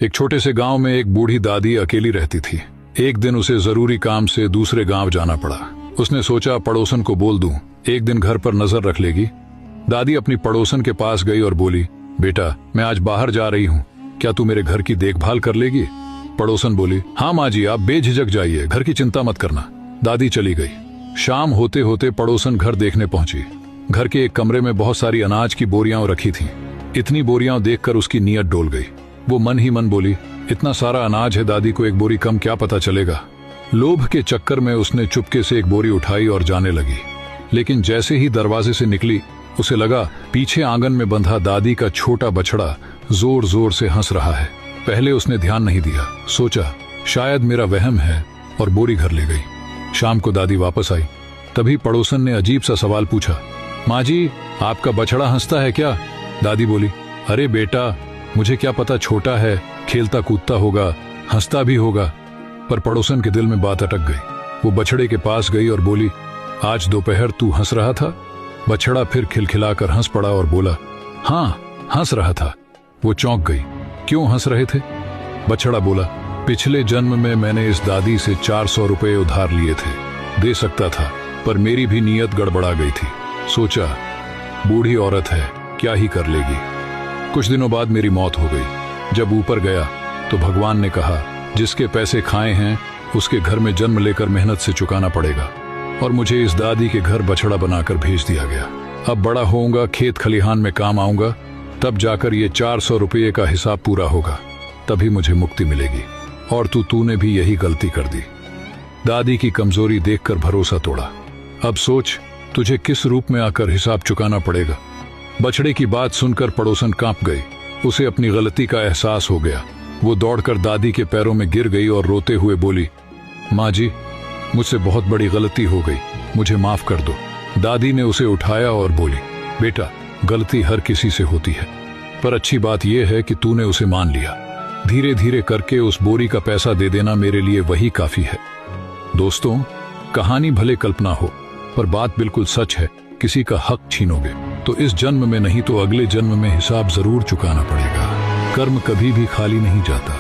एक छोटे से गांव में एक बूढ़ी दादी अकेली रहती थी। एक दिन उसे जरूरी काम से दूसरे गांव जाना पड़ा। उसने सोचा पड़ोसन को बोल दूं, एक दिन घर पर नजर रख लेगी। दादी अपनी पड़ोसन के पास गई और बोली, बेटा मैं आज बाहर जा रही हूँ, क्या तू मेरे घर की देखभाल कर लेगी? पड़ोसन बोली, हाँ माँ जी, आप बेझिझक जाइए, घर की चिंता मत करना। दादी चली गई। शाम होते होते पड़ोसन घर देखने पहुंची। घर के एक कमरे में बहुत सारी अनाज की बोरियां रखी थीं। इतनी बोरियां देखकर उसकी नीयत डोल गई। वो मन ही मन बोली, इतना सारा अनाज है, दादी को एक बोरी कम क्या पता चलेगा। लोभ के चक्कर में उसने चुपके से एक बोरी उठाई और जाने लगी। लेकिन जैसे ही दरवाजे से निकली, उसे लगा पीछे आंगन में बंधा दादी का छोटा बछड़ा जोर जोर से हंस रहा है। पहले उसने ध्यान नहीं दिया, सोचा शायद मेरा वहम है, और बोरी घर ले गई। शाम को दादी वापस आई। तभी पड़ोसन ने अजीब सा सवाल पूछा, माँ जी आपका बछड़ा हंसता है क्या? दादी बोली, अरे बेटा मुझे क्या पता, छोटा है, खेलता कूदता होगा, हंसता भी होगा। पर पड़ोसन के दिल में बात अटक गई। वो बछड़े के पास गई और बोली, आज दोपहर तू हंस रहा था? बछड़ा फिर खिलखिलाकर हंस पड़ा और बोला, हाँ हंस रहा था। वो चौंक गई, क्यों हंस रहे थे? बछड़ा बोला, पिछले जन्म में मैंने इस दादी से 400 रुपए उधार लिए थे, दे सकता था, पर मेरी भी नीयत गड़बड़ा गई थी। सोचा बूढ़ी औरत है, क्या ही कर लेगी। कुछ दिनों बाद मेरी मौत हो गई। जब ऊपर गया तो भगवान ने कहा, जिसके पैसे खाए हैं उसके घर में जन्म लेकर मेहनत से चुकाना पड़ेगा। और मुझे इस दादी के घर बछड़ा बनाकर भेज दिया गया। अब बड़ा होऊंगा, खेत खलिहान में काम आऊंगा, तब जाकर ये 400 रुपये का हिसाब पूरा होगा, तभी मुझे मुक्ति मिलेगी। और तूने भी यही गलती कर दी। दादी की कमजोरी देखकर भरोसा तोड़ा। अब सोच तुझे किस रूप में आकर हिसाब चुकाना पड़ेगा। बछड़े की बात सुनकर पड़ोसन कांप गई। उसे अपनी गलती का एहसास हो गया। वो दौड़कर दादी के पैरों में गिर गई और रोते हुए बोली, माँ जी मुझसे बहुत बड़ी गलती हो गई, मुझे माफ कर दो। दादी ने उसे उठाया और बोली, बेटा गलती हर किसी से होती है, पर अच्छी बात यह है कि तूने उसे मान लिया। धीरे धीरे करके उस बोरी का पैसा दे देना मेरे लिए वही काफी है। दोस्तों, कहानी भले कल्पना हो, पर बात बिल्कुल सच है। किसी का हक छीनोगे तो इस जन्म में नहीं तो अगले जन्म में हिसाब जरूर चुकाना पड़ेगा। कर्म कभी भी खाली नहीं जाता।